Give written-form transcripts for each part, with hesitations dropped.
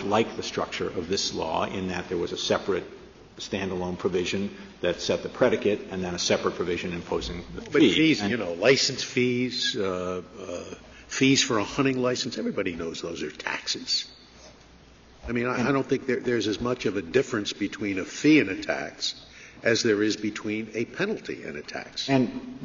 much like the structure of this law in that there was a separate standalone provision that set the predicate and then a separate provision imposing the fee. But fees, license fees, fees for a hunting license, everybody knows those are taxes. I mean, I don't think there's as much of a difference between a fee and a tax as there is between a penalty and a tax. And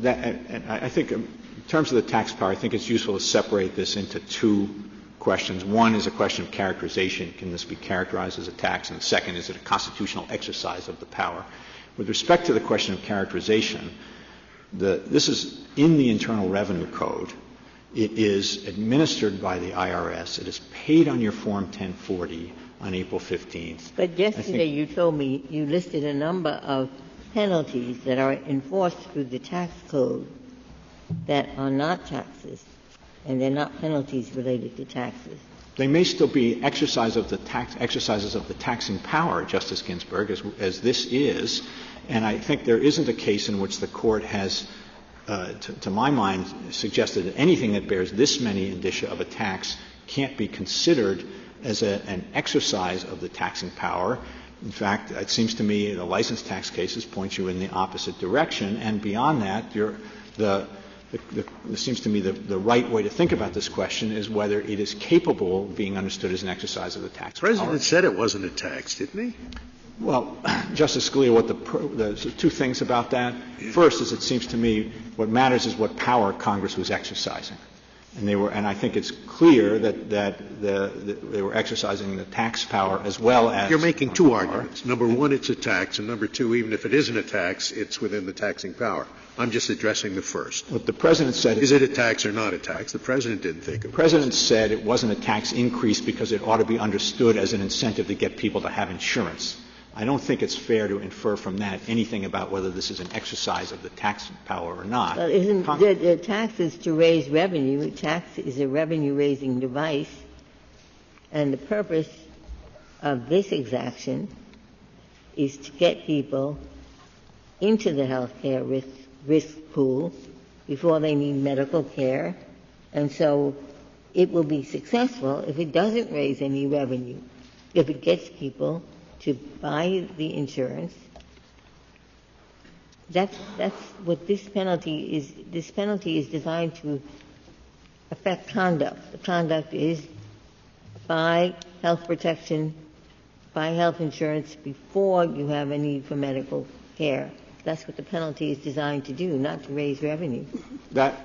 I think in terms of the tax power, I think it's useful to separate this into two questions. One is a question of characterization. Can this be characterized as a tax? And the second, is it a constitutional exercise of the power? With respect to the question of characterization, this is in the Internal Revenue Code. It is administered by the IRS. It is paid on your Form 1040 on April 15th. But yesterday you told me you listed a number of penalties that are enforced through the tax code that are not taxes, and they're not penalties related to taxes. They may still be exercises of the taxing power, Justice Ginsburg, as this is. And I think there isn't a case in which the Court has, to my mind, suggested that anything that bears this many indicia of a tax can't be considered as an exercise of the taxing power. In fact, it seems to me the license tax cases point you in the opposite direction. And beyond that, it seems to me the right way to think about this question is whether it is capable of being understood as an exercise of the tax power. The President said it wasn't a tax, didn't he? Well, Justice Scalia, there's two things about that. First is it seems to me what matters is what power Congress was exercising. And I think it's clear that they were exercising the tax power as well as. You're making two arguments. Number one, it's a tax, and number two, even if it isn't a tax, it's within the taxing power. I'm just addressing the first. What the President said is it a tax or not a tax? The President didn't think it was. The President said it wasn't a tax increase because it ought to be understood as an incentive to get people to have insurance. I don't think it's fair to infer from that anything about whether this is an exercise of the tax power or not. Well, isn't the tax is to raise revenue. Tax is a revenue-raising device, and the purpose of this exaction is to get people into the health care risk pool before they need medical care, and so it will be successful if it doesn't raise any revenue, if it gets people to buy the insurance. That's what this penalty is. This penalty is designed to affect conduct. The conduct is buy health protection, buy health insurance before you have a need for medical care. That's what the penalty is designed to do, not to raise revenue. That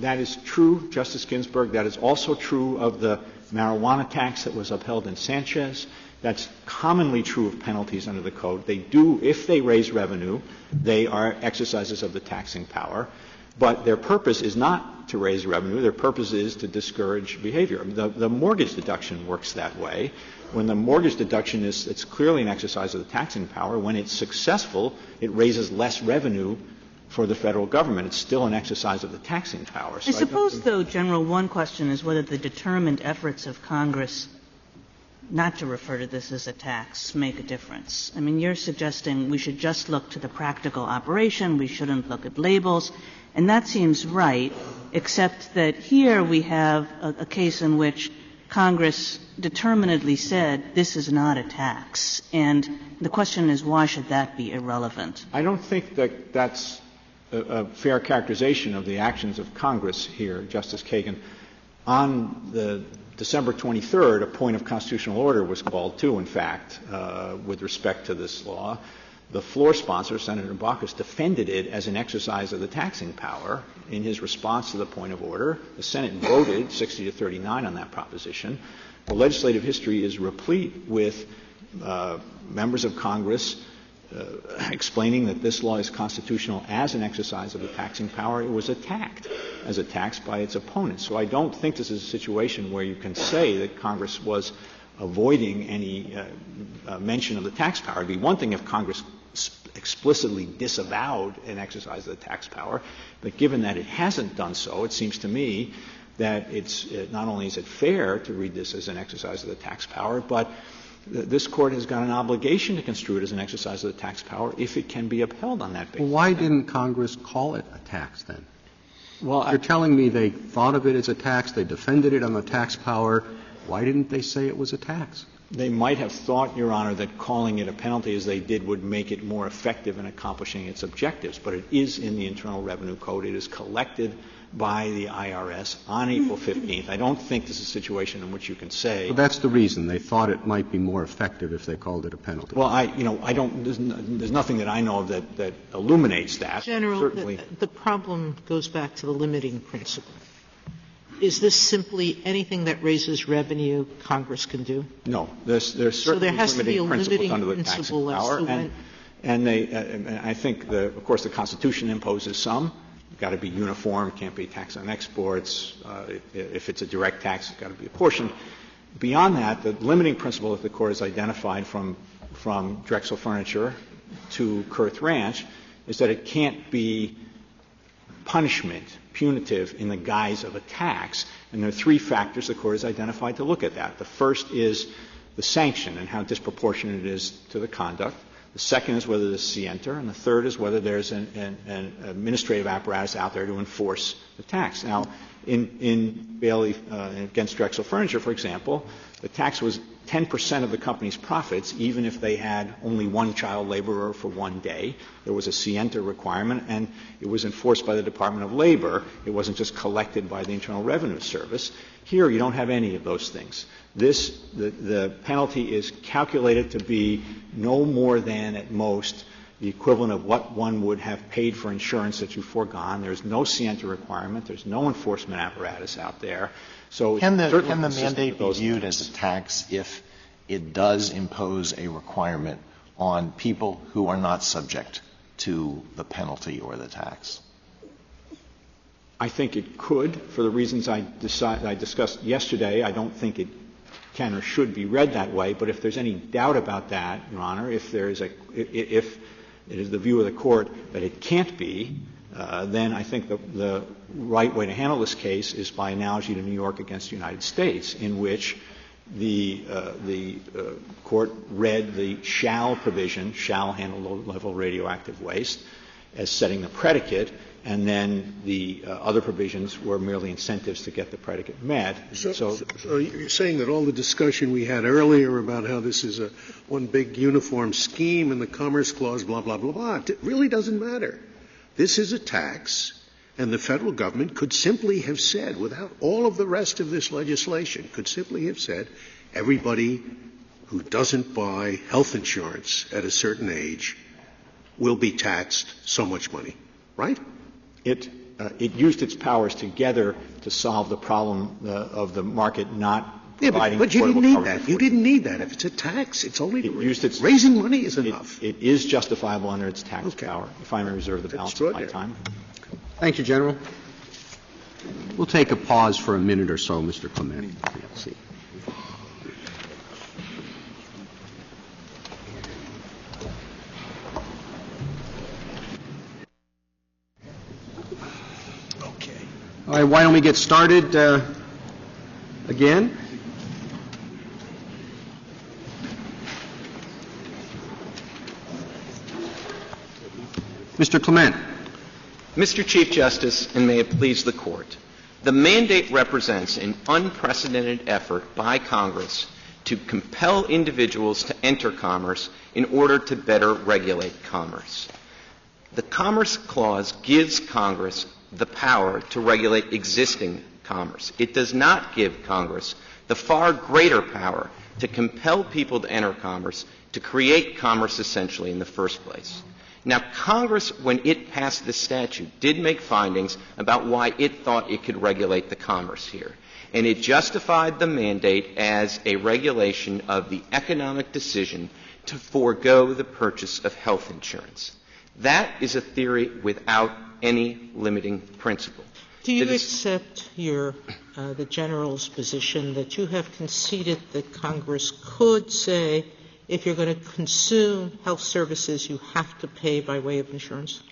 is true, Justice Ginsburg. That is also true of the marijuana tax that was upheld in Sanchez. That's commonly true of penalties under the Code. They do, if they raise revenue, they are exercises of the taxing power. But their purpose is not to raise revenue. Their purpose is to discourage behavior. The mortgage deduction works that way. When the mortgage deduction it's clearly an exercise of the taxing power. When it's successful, it raises less revenue for the federal government. It's still an exercise of the taxing power. So I suppose, though, General, one question is whether the determined efforts of Congress not to refer to this as a tax make a difference. I mean, you're suggesting we should just look to the practical operation, we shouldn't look at labels, and that seems right, except that here we have a case in which Congress determinedly said this is not a tax. And the question is, why should that be irrelevant? I don't think that that's a fair characterization of the actions of Congress here, Justice Kagan. On the December 23rd, a point of constitutional order was called too, in fact, with respect to this law. The floor sponsor, Senator Baucus, defended it as an exercise of the taxing power in his response to the point of order. The Senate voted 60-39 on that proposition. The legislative history is replete with members of Congress explaining that this law is constitutional as an exercise of the taxing power. It was attacked as a tax by its opponents. So I don't think this is a situation where you can say that Congress was avoiding any mention of the tax power. It would be one thing if Congress explicitly disavowed an exercise of the tax power, but given that it hasn't done so, it seems to me that not only is it fair to read this as an exercise of the tax power, but this Court has got an obligation to construe it as an exercise of the tax power if it can be upheld on that basis. Well, why didn't Congress call it a tax then? Well, you're telling me they thought of it as a tax, they defended it on the tax power, Why didn't they say it was a tax? They might have thought, Your Honor, that calling it a penalty as they did would make it more effective in accomplishing its objectives, but it is in the Internal Revenue Code. It is collected by the IRS on April 15th. I don't think this is a situation in which you can say. Well, that's the reason. They thought it might be more effective if they called it a penalty. Well, there's nothing that I know of that illuminates that. General, certainly. the problem goes back to the limiting principle. Is this simply anything that raises revenue Congress can do? No. There's certainly so there has to be a limiting under the principle taxing power. And I think, of course, the Constitution imposes some. It's got to be uniform. It can't be tax on exports. If it's a direct tax, it's got to be apportioned. Beyond that, the limiting principle that the Court has identified from Drexel Furniture to Kurth Ranch is that it can't be punishment, punitive, in the guise of a tax. And there are three factors the Court has identified to look at that. The first is the sanction and how disproportionate it is to the conduct. The second is whether there's scienter, and the third is whether there's an administrative apparatus out there to enforce the tax. Now, in Bailey against Drexel Furniture, for example, the tax was 10% of the company's profits, even if they had only one child laborer for one day. There was a scienter requirement, and it was enforced by the Department of Labor. It wasn't just collected by the Internal Revenue Service. Here, you don't have any of those things. The penalty is calculated to be no more than, at most, the equivalent of what one would have paid for insurance that you've foregone. There's no scienter requirement. There's no enforcement apparatus out there. So can the mandate be viewed as a tax if it does impose a requirement on people who are not subject to the penalty or the tax? I think it could, for the reasons I discussed yesterday. I don't think it can or should be read that way. But if there's any doubt about that, Your Honor, if it is the view of the Court that it can't be, then I think the right way to handle this case is by analogy to New York against the United States, in which the Court read the shall provision, shall handle low-level radioactive waste, as setting the predicate, and then the other provisions were merely incentives to get the predicate met. So you're saying that all the discussion we had earlier about how this is one big uniform scheme in the Commerce Clause, blah, blah, blah, blah, it really doesn't matter. This is a tax, and the federal government could simply have said, without all of the rest of this legislation, could simply have said, everybody who doesn't buy health insurance at a certain age will be taxed so much money, right? It used its powers together to solve the problem of the market not providing. But you didn't need that. You didn't need that. If it's a tax, it's only raising money is enough. It is justifiable under its tax power. If I may reserve the balance of my time. Thank you, General. We'll take a pause for a minute or so, Mr. Clement. Let's see. All right, why don't we get started again? Mr. Clement. Mr. Chief Justice, and may it please the Court, the mandate represents an unprecedented effort by Congress to compel individuals to enter commerce in order to better regulate commerce. The Commerce Clause gives Congress the power to regulate existing commerce. It does not give Congress the far greater power to compel people to enter commerce, to create commerce essentially in the first place. Now, Congress, when it passed this statute, did make findings about why it thought it could regulate the commerce here. And it justified the mandate as a regulation of the economic decision to forego the purchase of health insurance. That is a theory without any limiting principle. Do you accept the General's position that you have conceded that Congress could say, if you're going to consume health services, you have to pay by way of insurance?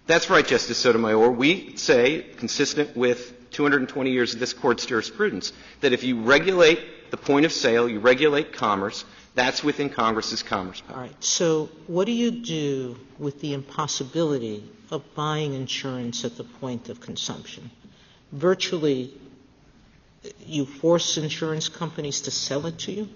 That's right, Justice Sotomayor. We say, consistent with 220 years of this Court's jurisprudence, that if you regulate the point of sale, you regulate commerce, that's within Congress's commerce power. All right. So what do you do with the impossibility of buying insurance at the point of consumption? Virtually you force insurance companies to sell it to you?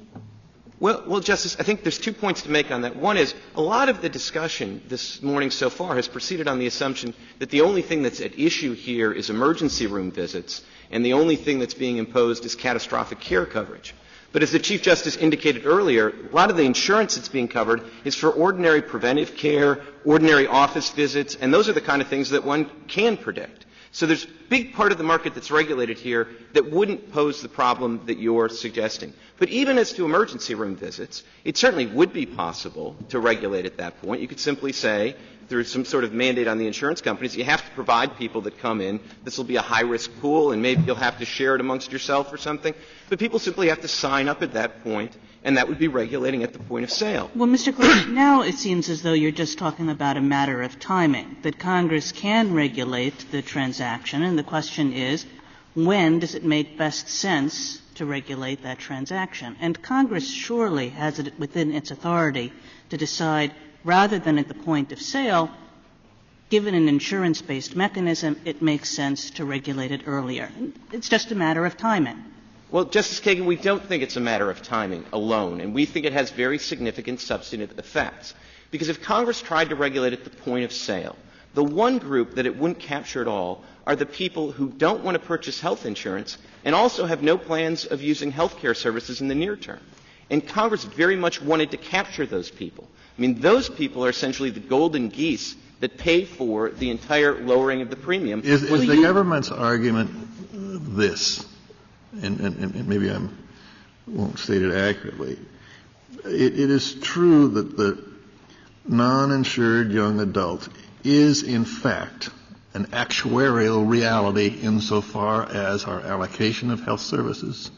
Well, Justice, I think there's 2 points to make on that. One is a lot of the discussion this morning so far has proceeded on the assumption that the only thing that's at issue here is emergency room visits, and the only thing that's being imposed is catastrophic care coverage. But as the Chief Justice indicated earlier, a lot of the insurance that's being covered is for ordinary preventive care, ordinary office visits, and those are the kind of things that one can predict. So there's a big part of the market that's regulated here that wouldn't pose the problem that you're suggesting. But even as to emergency room visits, it certainly would be possible to regulate at that point. You could simply say, through some sort of mandate on the insurance companies, you have to provide people that come in. This will be a high-risk pool, and maybe you'll have to share it amongst yourself or something. But people simply have to sign up at that point, and that would be regulating at the point of sale. Well, Mr. Clement, now it seems as though you're just talking about a matter of timing, that Congress can regulate the transaction, and the question is, when does it make best sense to regulate that transaction? And Congress surely has it within its authority to decide, rather than at the point of sale, given an insurance-based mechanism, it makes sense to regulate it earlier. It's just a matter of timing. Well, Justice Kagan, we don't think it's a matter of timing alone, and we think it has very significant substantive effects. Because if Congress tried to regulate at the point of sale, the one group that it wouldn't capture at all are the people who don't want to purchase health insurance and also have no plans of using health care services in the near term. And Congress very much wanted to capture those people. I mean, those people are essentially the golden geese that pay for the entire lowering of the premium. Is the government's argument this, and maybe I won't state it accurately, it is true that the non-insured young adult is, in fact, an actuarial reality insofar as our allocation of health services,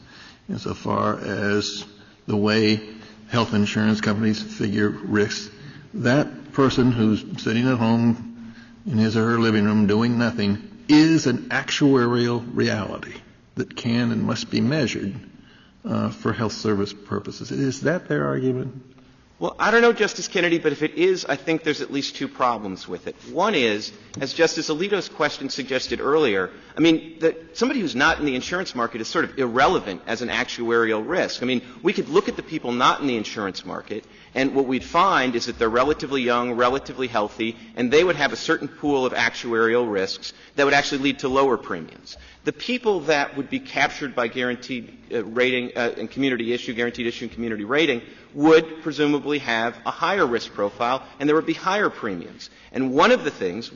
insofar as the way health insurance companies figure risks. That person who's sitting at home in his or her living room doing nothing is an actuarial reality that can and must be measured for health service purposes. Is that their argument? Well, I don't know, Justice Kennedy, but if it is, I think there's at least 2 problems with it. One is, as Justice Alito's question suggested earlier, I mean, somebody who's not in the insurance market is sort of irrelevant as an actuarial risk. I mean, we could look at the people not in the insurance market, and what we'd find is that they're relatively young, relatively healthy, and they would have a certain pool of actuarial risks that would actually lead to lower premiums. The people that would be captured by guaranteed rating and community issue, guaranteed issue and community rating, would presumably have a higher risk profile, and there would be higher premiums. And one of the things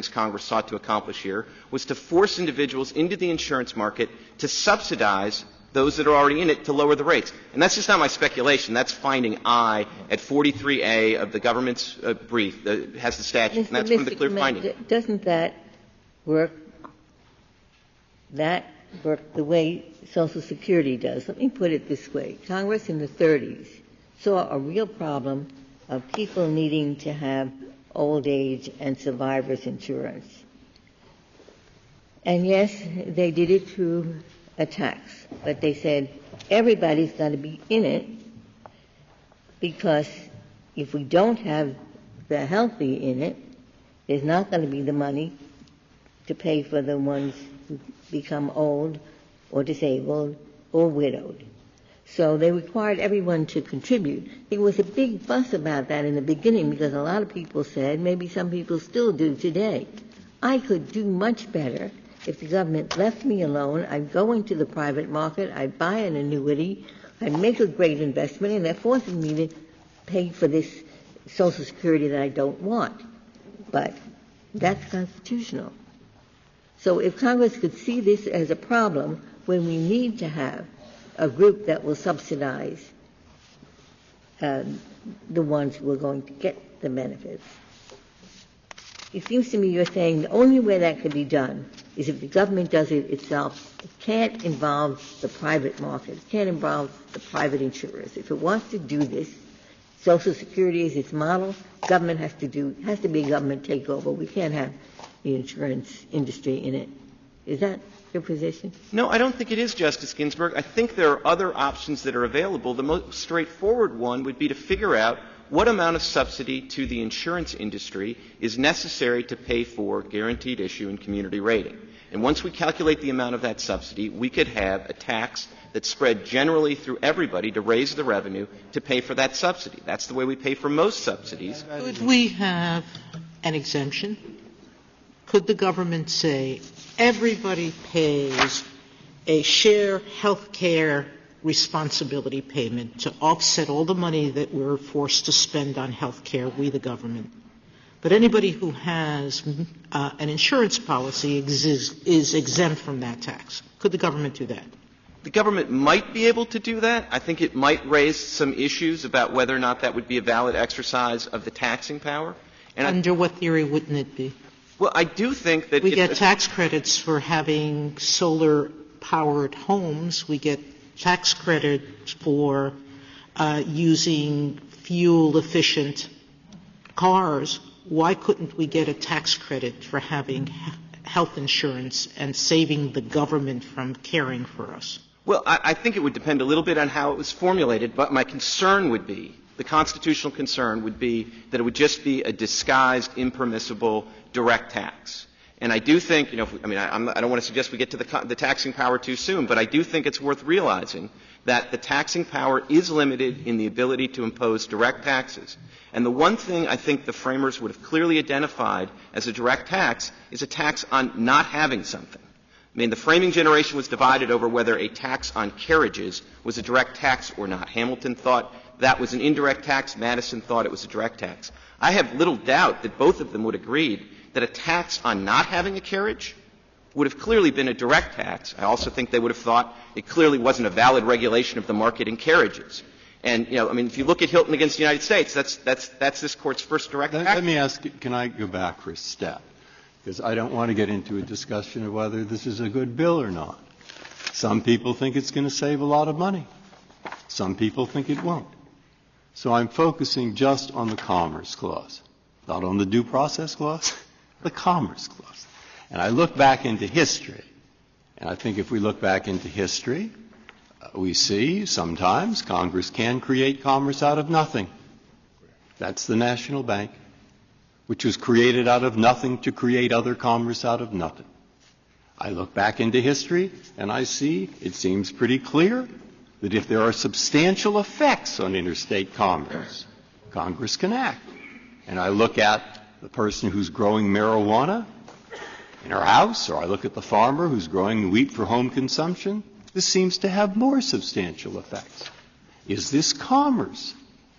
Congress sought to accomplish here was to force individuals into the insurance market to subsidize those that are already in it to lower the rates. And that's just not my speculation. That's finding I at 43A of the government's brief that has the statute, and that's one of the clear findings. Doesn't that work the way Social Security does? Let me put it this way. Congress in the 30s saw a real problem of people needing to have old age and survivors insurance. And yes, they did it through a tax, but they said everybody's got to be in it, because if we don't have the healthy in it, there's not going to be the money to pay for the ones who become old or disabled or widowed. So they required everyone to contribute. There was a big fuss about that in the beginning, because a lot of people said, maybe some people still do today, I could do much better if the government left me alone. I'd go into the private market, I'd buy an annuity, I'd make a great investment, and they're forcing me to pay for this Social Security that I don't want. But that's constitutional. So if Congress could see this as a problem, when we need to have a group that will subsidize the ones who are going to get the benefits, it seems to me you're saying the only way that could be done is if the government does it itself. It can't involve the private market. It can't involve the private insurers. If it wants to do this, Social Security is its model. Government has to be a government takeover. We can't have the insurance industry in it. Is that your position? No, I don't think it is, Justice Ginsburg. I think there are other options that are available. The most straightforward one would be to figure out what amount of subsidy to the insurance industry is necessary to pay for guaranteed issue and community rating. And once we calculate the amount of that subsidy, we could have a tax that's spread generally through everybody to raise the revenue to pay for that subsidy. That's the way we pay for most subsidies. Could we have an exemption? Could the government say everybody pays a share health care responsibility payment to offset all the money that we're forced to spend on health care, we the government? But anybody who has an insurance policy is exempt from that tax. Could the government do that? The government might be able to do that. I think it might raise some issues about whether or not that would be a valid exercise of the taxing power. And Under what theory wouldn't it be? Well, I do think that we get tax credits for having solar-powered homes. We get tax credits for using fuel-efficient cars. Why couldn't we get a tax credit for having health insurance and saving the government from caring for us? Well, I think it would depend a little bit on how it was formulated, but my concern would be, the constitutional concern would be that it would just be a disguised, impermissible direct tax. And I do think, I don't want to suggest we get to the taxing power too soon, but I do think it's worth realizing that the taxing power is limited in the ability to impose direct taxes. And the one thing I think the framers would have clearly identified as a direct tax is a tax on not having something. The framing generation was divided over whether a tax on carriages was a direct tax or not. Hamilton thought that was an indirect tax. Madison thought it was a direct tax. I have little doubt that both of them would agree that a tax on not having a carriage would have clearly been a direct tax. I also think they would have thought it clearly wasn't a valid regulation of the market in carriages. And, if you look at Hilton against the United States, that's this Court's first direct tax. Let me ask, can I go back for a step? Because I don't want to get into a discussion of whether this is a good bill or not. Some people think it's going to save a lot of money. Some people think it won't. So I'm focusing just on the Commerce Clause, not on the Due Process Clause, the Commerce Clause. And I look back into history, and I think if we look back into history, we see sometimes Congress can create commerce out of nothing. That's the National Bank, which was created out of nothing to create other commerce out of nothing. I look back into history, and I see it seems pretty clear that if there are substantial effects on interstate commerce, Congress can act. And I look at the person who's growing marijuana in her house, or I look at the farmer who's growing wheat for home consumption. This seems to have more substantial effects. Is this commerce?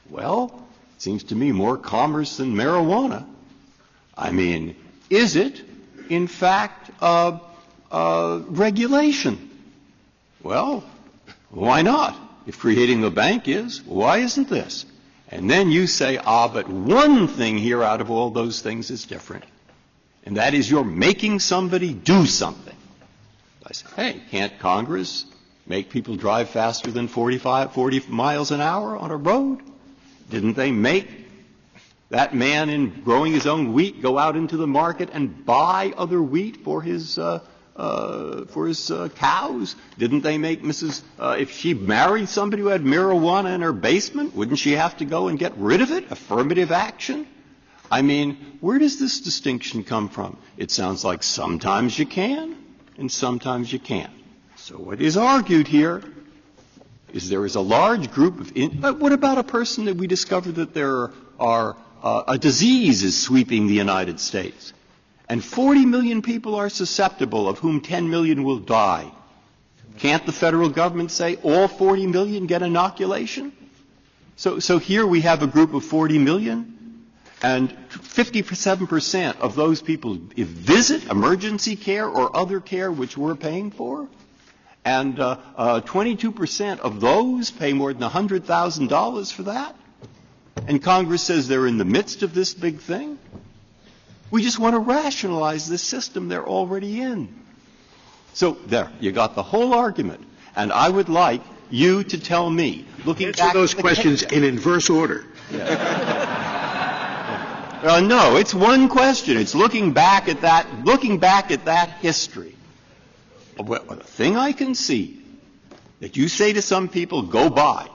Well, it seems to me more commerce than marijuana. Is it, in fact, regulation? Well, why not? If creating the bank is, why isn't this? And then you say, but one thing here out of all those things is different. And that is you're making somebody do something. I say, hey, can't Congress make people drive faster than 40 miles an hour on a road? Didn't they make that man in growing his own wheat go out into the market and buy other wheat for his cows? Didn't they make if she married somebody who had marijuana in her basement, wouldn't she have to go and get rid of it? Affirmative action? Where does this distinction come from? It sounds like sometimes you can and sometimes you can't. So what is argued here is there is a large group of but what about a person that we discover that there are a disease is sweeping the United States, and 40 million people are susceptible, of whom 10 million will die? Can't the federal government say all 40 million get inoculation? So here we have a group of 40 million, and 57% of those people visit emergency care or other care which we're paying for, and 22% of those pay more than $100,000 for that. And Congress says they're in the midst of this big thing. We just want to rationalize this system they're already in. So there, you got the whole argument. And I would like you to tell me, looking Answer back those questions in inverse order. No, it's one question. It's looking back at that history. The thing I can see that you say to some people, go buy,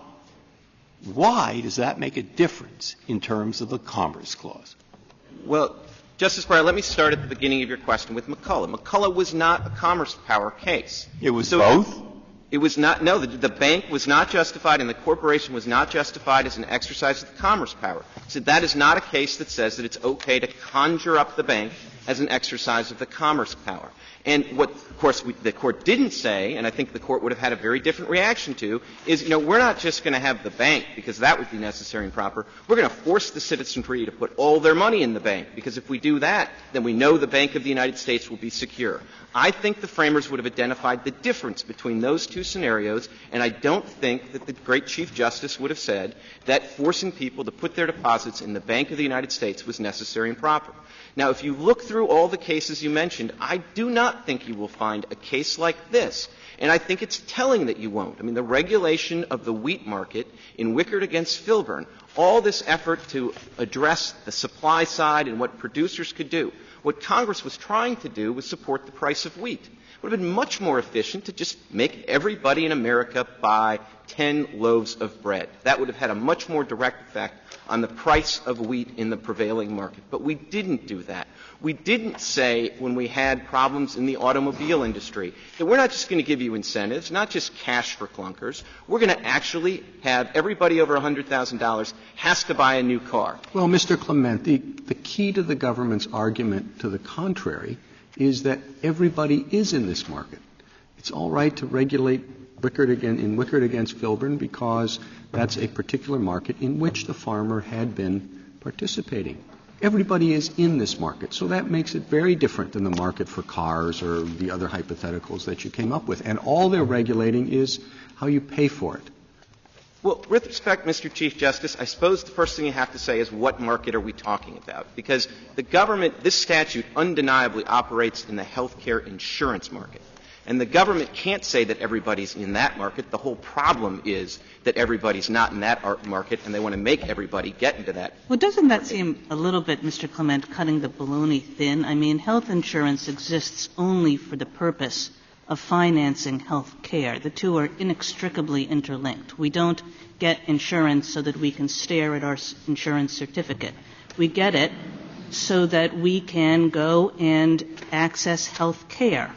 why does that make a difference in terms of the Commerce Clause? Well, Justice Breyer, let me start at the beginning of your question with McCullough. McCullough was not a Commerce Power case. It was both? It was not — no, the bank was not justified and the corporation was not justified as an exercise of the Commerce Power. So that is not a case that says that it's okay to conjure up the bank as an exercise of the Commerce Power. And what, of course, the Court didn't say, and I think the Court would have had a very different reaction to, is, we're not just going to have the bank, because that would be necessary and proper. We're going to force the citizenry to put all their money in the bank, because if we do that, then we know the Bank of the United States will be secure. I think the framers would have identified the difference between those two scenarios, and I don't think that the great Chief Justice would have said that forcing people to put their deposits in the Bank of the United States was necessary and proper. Now, if you look through all the cases you mentioned, I do not think you will find a case like this. And I think it's telling that you won't. I mean, the regulation of the wheat market in Wickard against Filburn, all this effort to address the supply side and what producers could do, what Congress was trying to do was support the price of wheat. It would have been much more efficient to just make everybody in America buy 10 loaves of bread. That would have had a much more direct effect on the price of wheat in the prevailing market. But we didn't do that. We didn't say, when we had problems in the automobile industry, that we're not just going to give you incentives, not just cash for clunkers. We're going to actually have everybody over $100,000 has to buy a new car. Well, Mr. Clement, the key to the government's argument to the contrary is that everybody is in this market. It's all right to regulate Wickard against Filburn because that's a particular market in which the farmer had been participating. Everybody is in this market, so that makes it very different than the market for cars or the other hypotheticals that you came up with. And all they're regulating is how you pay for it. Well, with respect, Mr. Chief Justice, I suppose the first thing you have to say is what market are we talking about? Because the government, this statute undeniably operates in the health care insurance market. And the government can't say that everybody's in that market. The whole problem is that everybody's not in that market, and they want to make everybody get into that. Well, doesn't that seem a little bit, Mr. Clement, cutting the baloney thin? I mean, health insurance exists only for the purpose of financing health care. The two are inextricably interlinked. We don't get insurance so that we can stare at our insurance certificate. We get it so that we can go and access health care.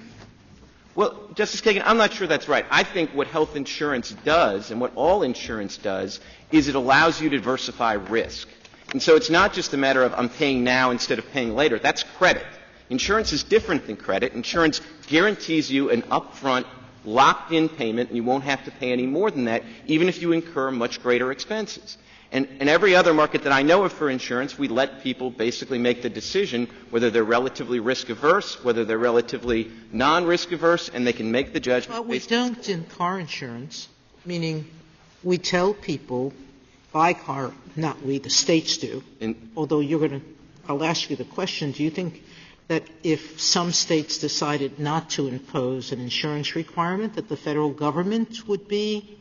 Well, Justice Kagan, I'm not sure that's right. I think what health insurance does and what all insurance does is it allows you to diversify risk. And so it's not just a matter of I'm paying now instead of paying later. That's credit. Insurance is different than credit. Insurance guarantees you an upfront, locked-in payment, and you won't have to pay any more than that, even if you incur much greater expenses. And in every other market that I know of for insurance, we let people basically make the decision whether they're relatively risk-averse, whether they're relatively non-risk-averse, and they can make the judgment. But we don't in car insurance, meaning we tell people buy car, not we, the states do, although I'll ask you the question, do you think that if some states decided not to impose an insurance requirement, that the federal government would be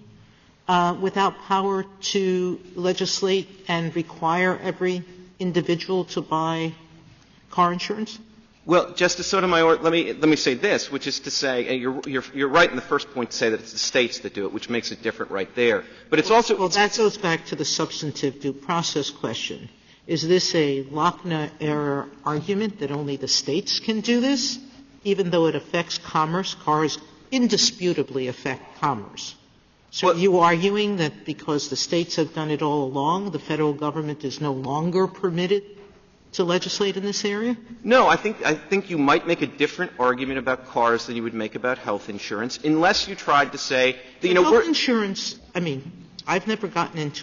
without power to legislate and require every individual to buy car insurance? Well, Justice Sotomayor, let me say this, which is to say, you're right in the first point to say that it's the states that do it, which makes it different right there. But it's also that goes back to the substantive due process question. Is this a Lochner-era argument that only the states can do this, even though it affects commerce? Cars indisputably affect commerce. So are you arguing that because the states have done it all along, the federal government is no longer permitted to legislate in this area? No, I think you might make a different argument about cars than you would make about health insurance, unless you tried to say that, health insurance, I've never gotten into